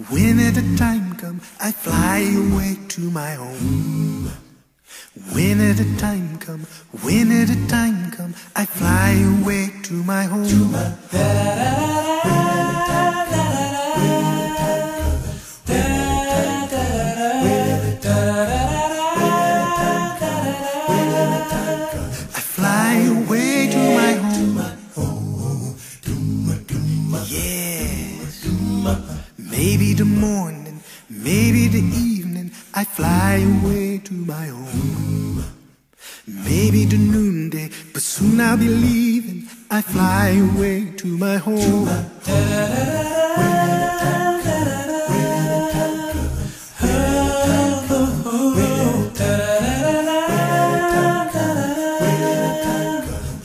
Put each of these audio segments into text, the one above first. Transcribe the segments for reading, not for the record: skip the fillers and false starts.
When the time come, I fly away to my home. When the time come, I fly away to my home. I fly away to my home. Yes. Maybe the morning, maybe the evening, I fly away to my home. Maybe the noonday, but soon I'll be leaving. I fly away to my home.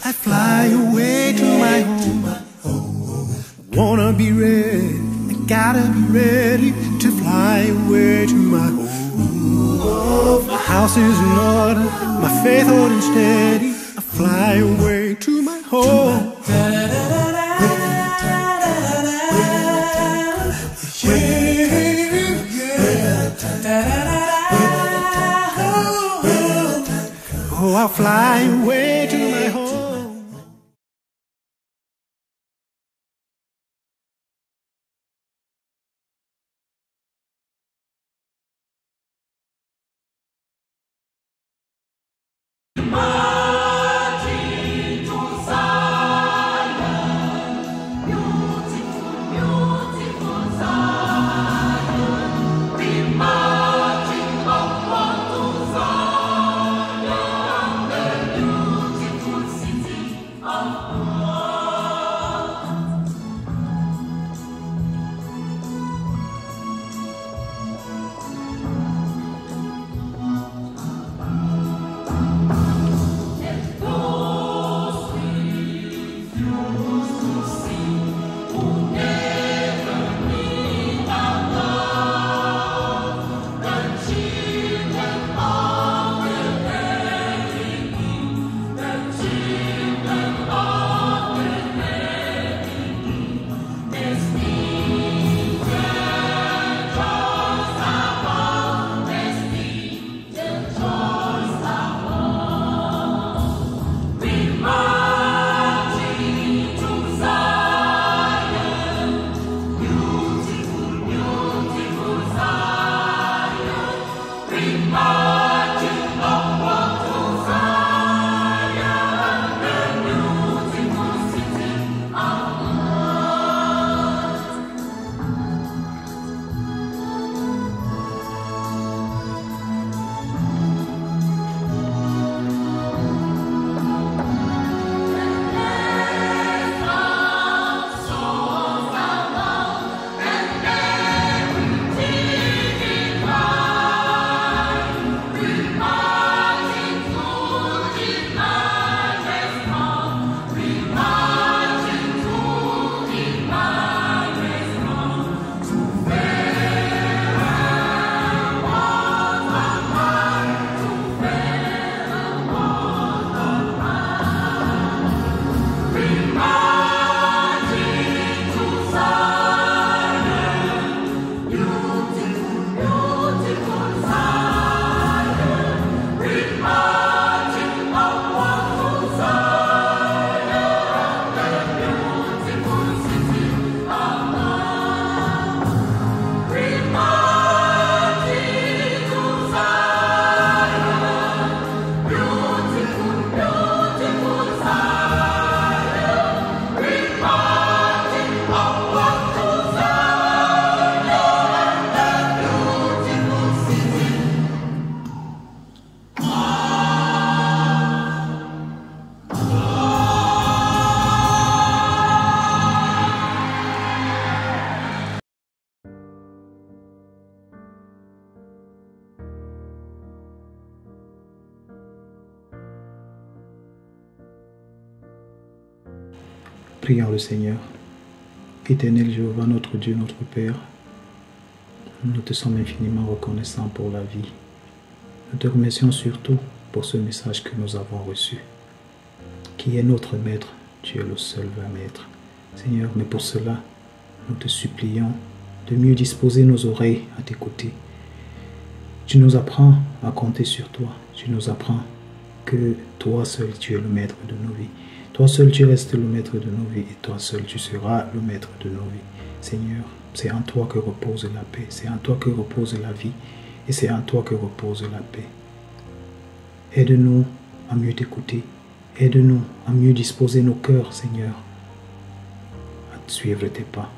I fly away to my home. Wanna be ready, I gotta be ready to fly away to my home. My house is in order, my faith holding steady. I fly away to my home. Oh, I'll fly away to my home. Prions le Seigneur. Éternel Jéhovah, notre Dieu, notre Père, nous te sommes infiniment reconnaissants pour la vie. Nous te remercions surtout pour ce message que nous avons reçu. Qui est notre maître? Tu es le seul vrai maître. Seigneur, mais pour cela, nous te supplions de mieux disposer nos oreilles à t'écouter. Tu nous apprends à compter sur toi. Tu nous apprends que toi seul tu es le maître de nos vies. Toi seul tu restes le maître de nos vies et toi seul tu seras le maître de nos vies. Seigneur, c'est en toi que repose la paix, c'est en toi que repose la vie et c'est en toi que repose la paix. Aide-nous à mieux t'écouter, aide-nous à mieux disposer nos cœurs, Seigneur, à suivre tes pas.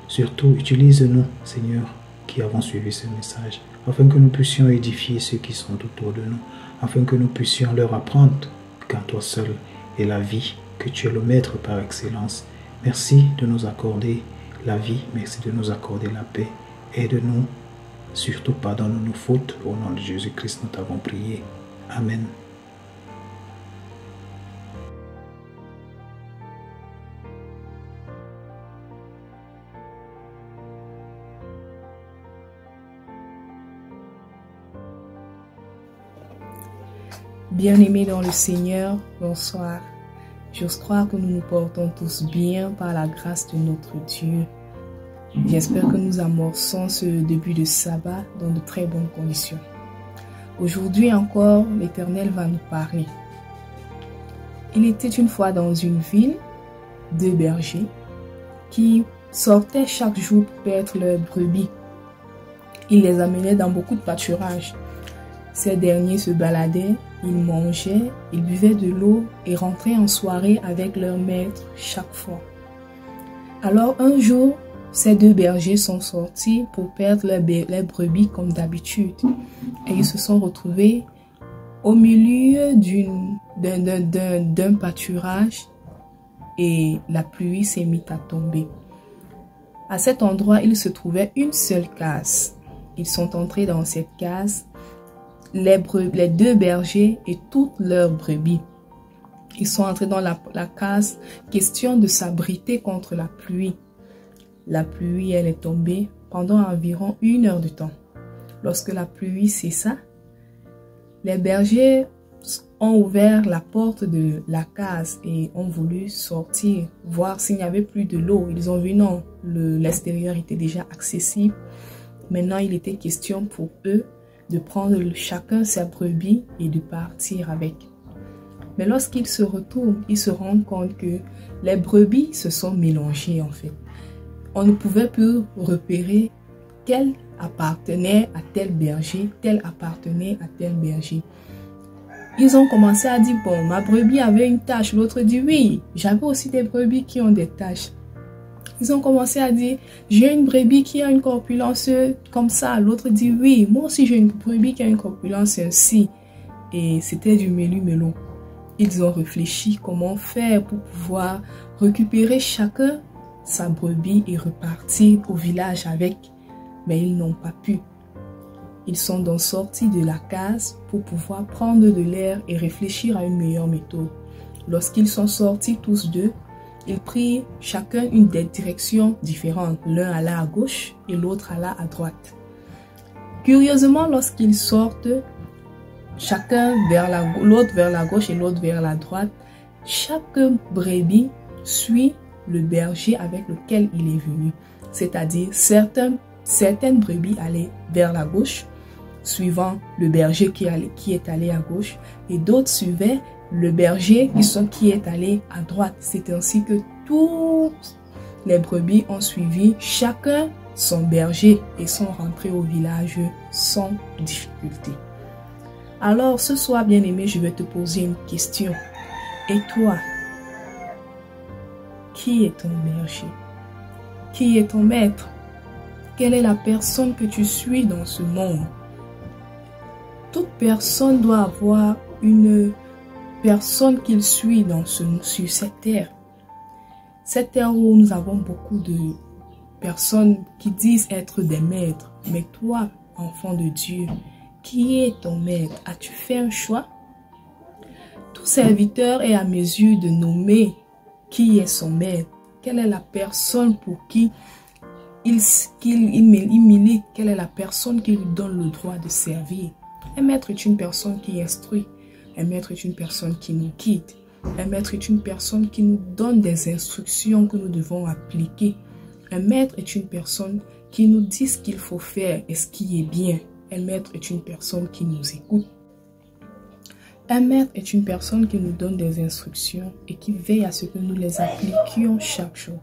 Surtout, utilise-nous, Seigneur, qui avons suivi ce message, afin que nous puissions édifier ceux qui sont autour de nous, afin que nous puissions leur apprendre qu'en toi seul est la vie, que tu es le maître par excellence. Merci de nous accorder la vie, merci de nous accorder la paix. Aide-nous, surtout pardonne nos fautes. Au nom de Jésus-Christ, nous t'avons prié. Amen. Bien-aimés dans le Seigneur, bonsoir. J'ose croire que nous nous portons tous bien par la grâce de notre Dieu. J'espère que nous amorçons ce début de sabbat dans de très bonnes conditions. Aujourd'hui encore, l'Éternel va nous parler. Il était une fois dans une ville, 2 bergers qui sortaient chaque jour pour paître leurs brebis. Ils les amenaient dans beaucoup de pâturages. Ces derniers se baladaient, ils mangeaient, ils buvaient de l'eau et rentraient en soirée avec leur maître chaque fois. Alors un jour, ces 2 bergers sont sortis pour perdre leurs brebis comme d'habitude. Et ils se sont retrouvés au milieu d'un pâturage et la pluie s'est mise à tomber. À cet endroit, il se trouvait une seule case. Ils sont entrés dans cette case. Les 2 bergers et toutes leurs brebis. Ils sont entrés dans la case, question de s'abriter contre la pluie. La pluie, elle est tombée pendant environ 1 heure de temps. Lorsque la pluie cessa, les bergers ont ouvert la porte de la case et ont voulu sortir, voir s'il n'y avait plus de l'eau. Ils ont vu non, l'extérieur était déjà accessible. Maintenant, il était question pour eux de prendre chacun sa brebis et de partir avec. Mais lorsqu'ils se retournent, ils se rendent compte que les brebis se sont mélangées en fait. On ne pouvait plus repérer quelle appartenait à tel berger, tel appartenait à tel berger. Ils ont commencé à dire, bon, ma brebis avait une tache, l'autre dit oui, j'avais aussi des brebis qui ont des taches. Ils ont commencé à dire, j'ai une brebis qui a une corpulence comme ça. L'autre dit, oui, moi aussi j'ai une brebis qui a une corpulence ainsi. Et c'était du mélu-mélo. Ils ont réfléchi comment faire pour pouvoir récupérer chacun sa brebis et repartir au village avec. Mais ils n'ont pas pu. Ils sont donc sortis de la case pour pouvoir prendre de l'air et réfléchir à une meilleure méthode. Lorsqu'ils sont sortis tous deux, ils prirent chacun une direction différente. L'un alla à gauche et l'autre alla à droite. Curieusement, lorsqu'ils sortent, chacun l'autre vers la gauche et l'autre vers la droite, chaque brebis suit le berger avec lequel il est venu. C'est-à-dire, certaines brebis allaient vers la gauche, suivant le berger qui est allé à gauche, et d'autres suivaient le berger qui est allé à droite. C'est ainsi que toutes les brebis ont suivi chacun son berger et sont rentrés au village sans difficulté. Alors ce soir, bien-aimé, je vais te poser une question. Et toi, qui est ton berger? Qui est ton maître? Quelle est la personne que tu suis dans ce monde? Toute personne doit avoir une personne qu'il suit sur cette terre. Cette terre où nous avons beaucoup de personnes qui disent être des maîtres. Mais toi, enfant de Dieu, qui est ton maître? As-tu fait un choix? Tout serviteur est à mesure de nommer qui est son maître. Quelle est la personne pour qui il milite? Quelle est la personne qui lui donne le droit de servir? Un maître est une personne qui instruit. Un maître est une personne qui nous guide. Un maître est une personne qui nous donne des instructions que nous devons appliquer. Un maître est une personne qui nous dit ce qu'il faut faire et ce qui est bien. Un maître est une personne qui nous écoute. Un maître est une personne qui nous donne des instructions et qui veille à ce que nous les appliquions chaque jour.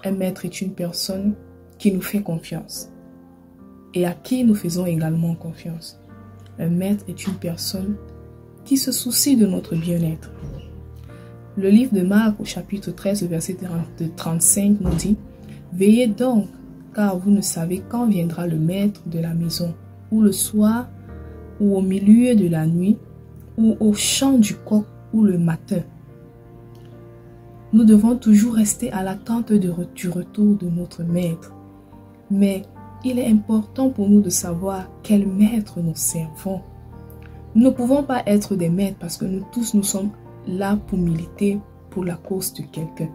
Un maître est une personne qui nous fait confiance et à qui nous faisons également confiance. Un maître est une personne qui se soucie de notre bien-être. Le livre de Marc au chapitre 13, verset 35 nous dit « Veillez donc, car vous ne savez quand viendra le maître de la maison, ou le soir, ou au milieu de la nuit, ou au chant du coq, ou le matin. » Nous devons toujours rester à l'attente du retour de notre maître. Mais il est important pour nous de savoir quel maître nous servons. Nous ne pouvons pas être des maîtres parce que nous tous nous sommes là pour militer pour la cause de quelqu'un.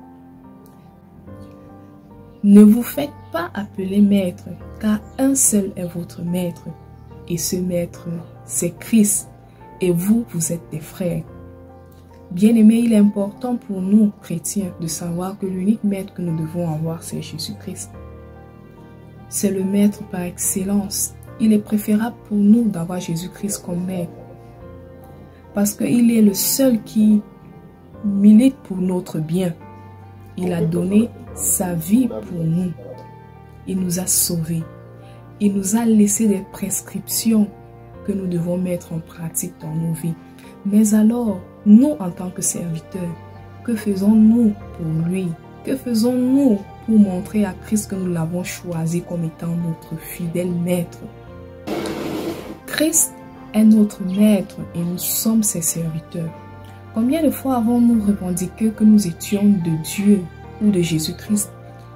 Ne vous faites pas appeler maître, car un seul est votre maître. Et ce maître, c'est Christ. Et vous, vous êtes des frères. Bien-aimés, il est important pour nous, chrétiens, de savoir que l'unique maître que nous devons avoir, c'est Jésus-Christ. C'est le maître par excellence. Il est préférable pour nous d'avoir Jésus-Christ comme maître. Parce qu'il est le seul qui milite pour notre bien. Il a donné sa vie pour nous. Il nous a sauvés. Il nous a laissé des prescriptions que nous devons mettre en pratique dans nos vies. Mais alors, nous en tant que serviteurs, que faisons-nous pour lui? Que faisons-nous pour montrer à Christ que nous l'avons choisi comme étant notre fidèle maître? Christ est notre maître et nous sommes ses serviteurs. Combien de fois avons-nous revendiqué que nous étions de Dieu ou de Jésus-Christ?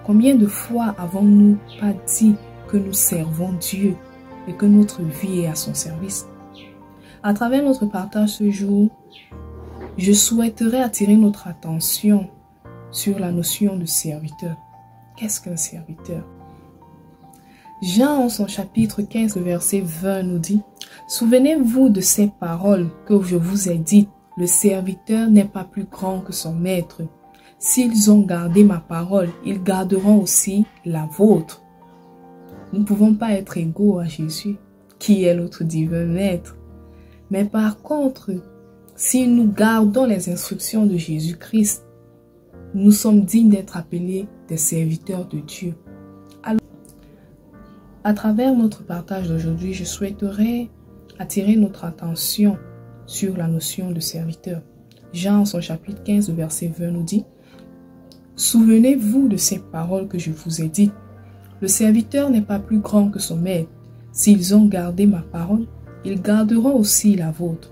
Combien de fois avons-nous pas dit que nous servons Dieu et que notre vie est à son service? À travers notre partage ce jour, je souhaiterais attirer notre attention sur la notion de serviteur. Qu'est-ce qu'un serviteur? Jean, en son chapitre 15, verset 20, nous dit « Souvenez-vous de ces paroles que je vous ai dites. Le serviteur n'est pas plus grand que son maître. S'ils ont gardé ma parole, ils garderont aussi la vôtre. » Nous ne pouvons pas être égaux à Jésus, qui est notre divin maître. Mais par contre, si nous gardons les instructions de Jésus-Christ, nous sommes dignes d'être appelés des serviteurs de Dieu. Alors, à travers notre partage d'aujourd'hui, je souhaiterais attirer notre attention sur la notion de serviteur. Jean, en son chapitre 15, verset 20, nous dit « Souvenez-vous de ces paroles que je vous ai dites. Le serviteur n'est pas plus grand que son maître. S'ils ont gardé ma parole, ils garderont aussi la vôtre. »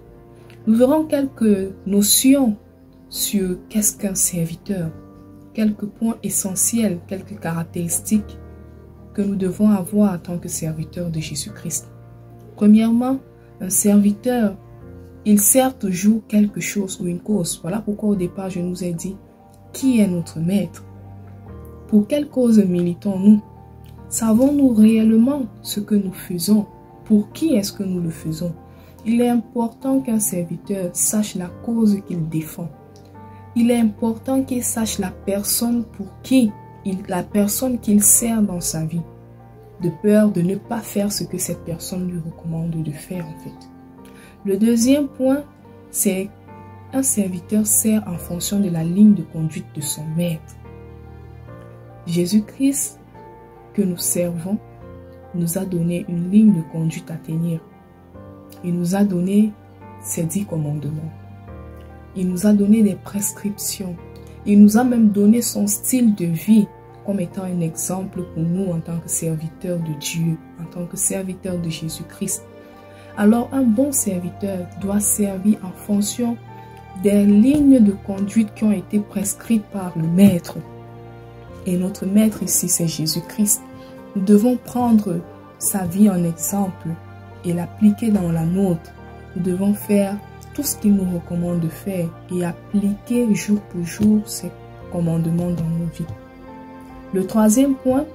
Nous verrons quelques notions sur qu'est-ce qu'un serviteur, quelques points essentiels, quelques caractéristiques que nous devons avoir en tant que serviteurs de Jésus-Christ. Premièrement, un serviteur, il sert toujours quelque chose ou une cause. Voilà pourquoi au départ je nous ai dit, qui est notre maître? Pour quelle cause militons-nous? Savons-nous réellement ce que nous faisons? Pour qui est-ce que nous le faisons? Il est important qu'un serviteur sache la cause qu'il défend. Il est important qu'il sache la personne pour qui, la personne qu'il sert dans sa vie, de peur de ne pas faire ce que cette personne lui recommande de faire en fait. Le deuxième point, c'est un serviteur sert en fonction de la ligne de conduite de son maître. Jésus-Christ, que nous servons, nous a donné une ligne de conduite à tenir. Il nous a donné ses 10 commandements. Il nous a donné des prescriptions. Il nous a même donné son style de vie comme étant un exemple pour nous en tant que serviteurs de Dieu, en tant que serviteurs de Jésus-Christ. Alors un bon serviteur doit servir en fonction des lignes de conduite qui ont été prescrites par le maître. Et notre maître ici, c'est Jésus-Christ. Nous devons prendre sa vie en exemple et l'appliquer dans la nôtre. Nous devons faire tout ce qu'il nous recommande de faire et appliquer jour pour jour ses commandements dans nos vies. Le troisième point,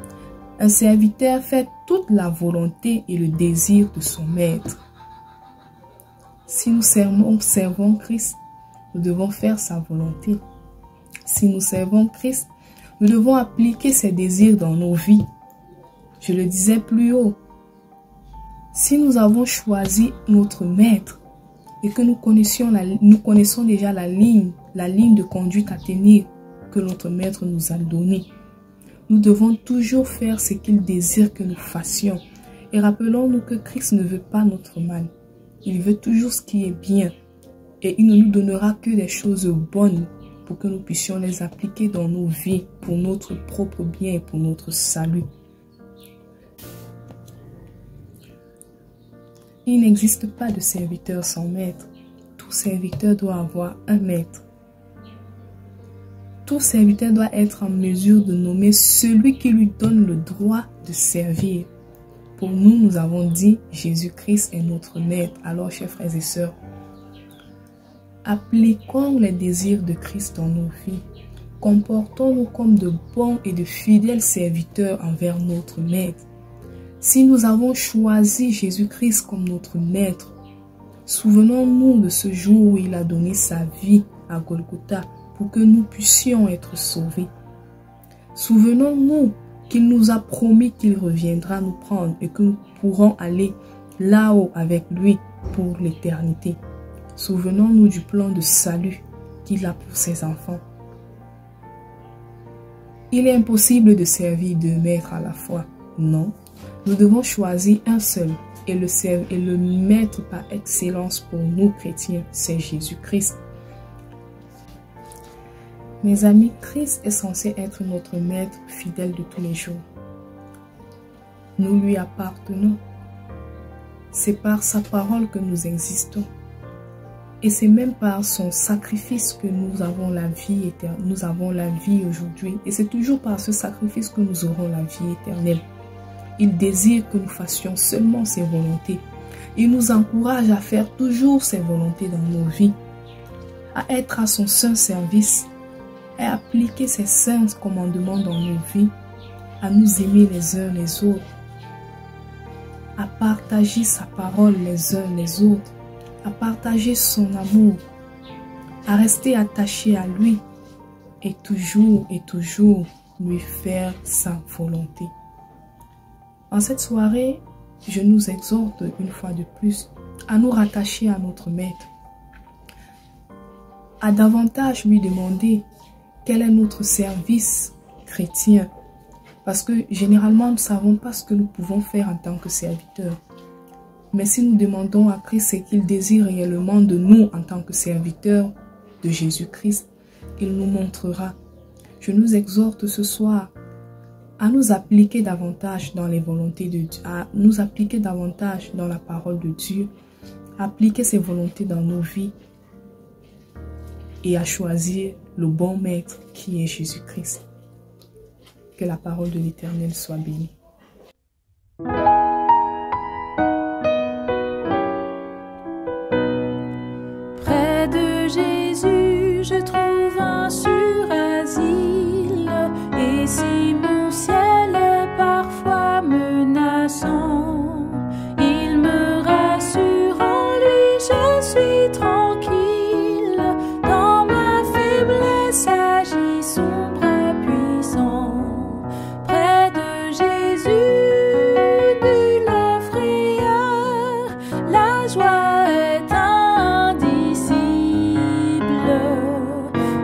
un serviteur fait toute la volonté et le désir de son maître. Si nous servons Christ, nous devons faire sa volonté. Si nous servons Christ, nous devons appliquer ses désirs dans nos vies. Je le disais plus haut. Si nous avons choisi notre maître et que nous connaissons déjà la ligne de conduite à tenir que notre maître nous a donnée, nous devons toujours faire ce qu'il désire que nous fassions. Et rappelons-nous que Christ ne veut pas notre mal. Il veut toujours ce qui est bien. Et il ne nous donnera que des choses bonnes pour que nous puissions les appliquer dans nos vies, pour notre propre bien et pour notre salut. Il n'existe pas de serviteur sans maître. Tout serviteur doit avoir un maître. Tout serviteur doit être en mesure de nommer celui qui lui donne le droit de servir. Pour nous, nous avons dit Jésus-Christ est notre maître. Alors, chers frères et sœurs, appliquons les désirs de Christ dans nos vies. Comportons-nous comme de bons et de fidèles serviteurs envers notre maître. Si nous avons choisi Jésus-Christ comme notre maître, souvenons-nous de ce jour où il a donné sa vie à Golgotha pour que nous puissions être sauvés. Souvenons-nous qu'il nous a promis qu'il reviendra nous prendre et que nous pourrons aller là-haut avec lui pour l'éternité. Souvenons-nous du plan de salut qu'il a pour ses enfants. Il est impossible de servir deux maîtres à la fois. Non, nous devons choisir un seul et le maître par excellence pour nous chrétiens, c'est Jésus-Christ. Mes amis, Christ est censé être notre maître fidèle de tous les jours. Nous lui appartenons. C'est par sa parole que nous existons. Et c'est même par son sacrifice que nous avons la vie éternelle. Nous avons la vie aujourd'hui. Et c'est toujours par ce sacrifice que nous aurons la vie éternelle. Il désire que nous fassions seulement ses volontés. Il nous encourage à faire toujours ses volontés dans nos vies, à être à son saint service, à appliquer ses saints commandements dans nos vies, à nous aimer les uns les autres, à partager sa parole les uns les autres, à partager son amour, à rester attachés à lui et toujours lui faire sa volonté. En cette soirée, je nous exhorte une fois de plus à nous rattacher à notre Maître, à davantage lui demander quel est notre service chrétien. Parce que généralement, nous ne savons pas ce que nous pouvons faire en tant que serviteurs. Mais si nous demandons à Christ ce qu'il désire réellement de nous en tant que serviteurs de Jésus-Christ, il nous montrera. Je nous exhorte ce soir à nous appliquer davantage dans les volontés de Dieu, à nous appliquer davantage dans la parole de Dieu, à appliquer ses volontés dans nos vies et à choisir le bon maître qui est Jésus-Christ. Que la parole de l'Éternel soit bénie. Près de Jésus, je trouve un sûr asile. Et si mon ciel est parfois menaçant, il me rassure en lui, je suis tranquille. Dans ma faiblesse agit son bras puissant. Près de Jésus, nulle frayeur, la joie est indicible.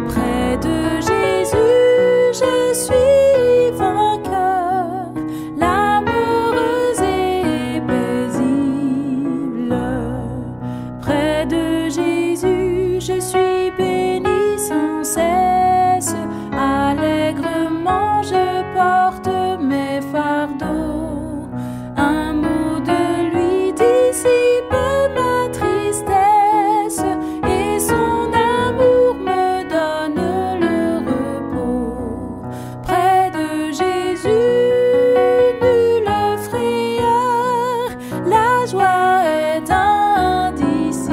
Près de Jésus, je suis vainqueur, l'âme heureuse et paisible. Près de Jésus, je suis béni sans cesse, allègrement je porte mes fardeaux. Un mot de lui dissipe ma tristesse, et son amour me donne le repos. Près de Jésus, nulle frayeur, la joie est indicible.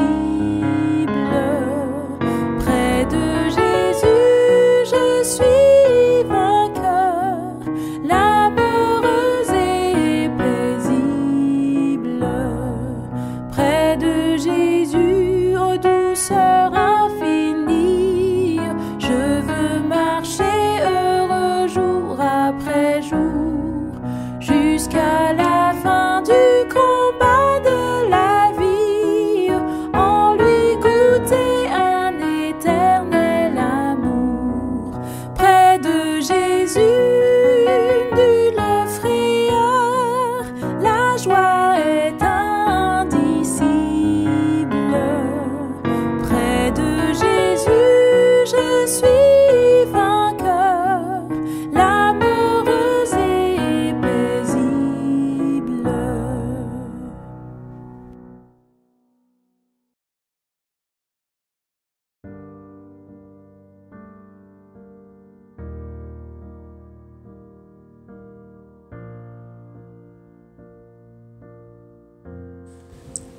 je suis vainqueur, l'âme heureuse et paisible.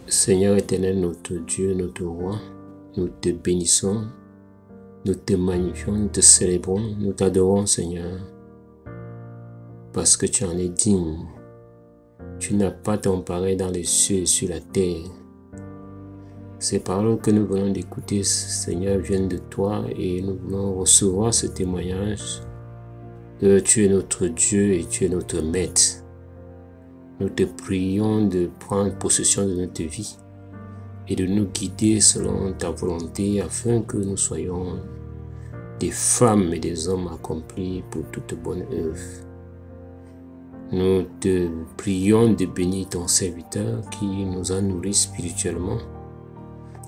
Seigneur éternel, notre Dieu, notre Roi, nous te bénissons, nous te magnifions, nous te célébrons, nous t'adorons, Seigneur, parce que tu en es digne. Tu n'as pas ton pareil dans les cieux et sur la terre. Ces paroles que nous venons d'écouter, Seigneur, viennent de toi et nous voulons recevoir ce témoignage que tu es notre Dieu et tu es notre Maître. Nous te prions de prendre possession de notre vie et de nous guider selon ta volonté afin que nous soyons des femmes et des hommes accomplis pour toute bonne œuvre. Nous te prions de bénir ton serviteur qui nous a nourris spirituellement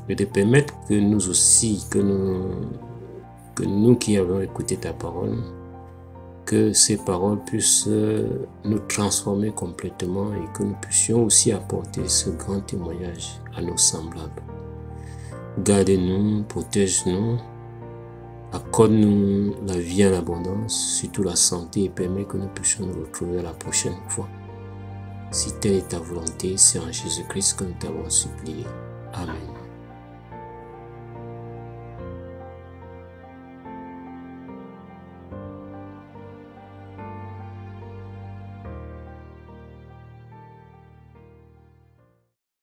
et de permettre que nous aussi, que nous qui avons écouté ta parole, que ces paroles puissent nous transformer complètement et que nous puissions aussi apporter ce grand témoignage à nos semblables. Garde-nous, protège-nous, accorde-nous la vie en abondance, surtout la santé, et permets que nous puissions nous retrouver la prochaine fois. Si telle est ta volonté, c'est en Jésus-Christ que nous t'avons supplié. Amen.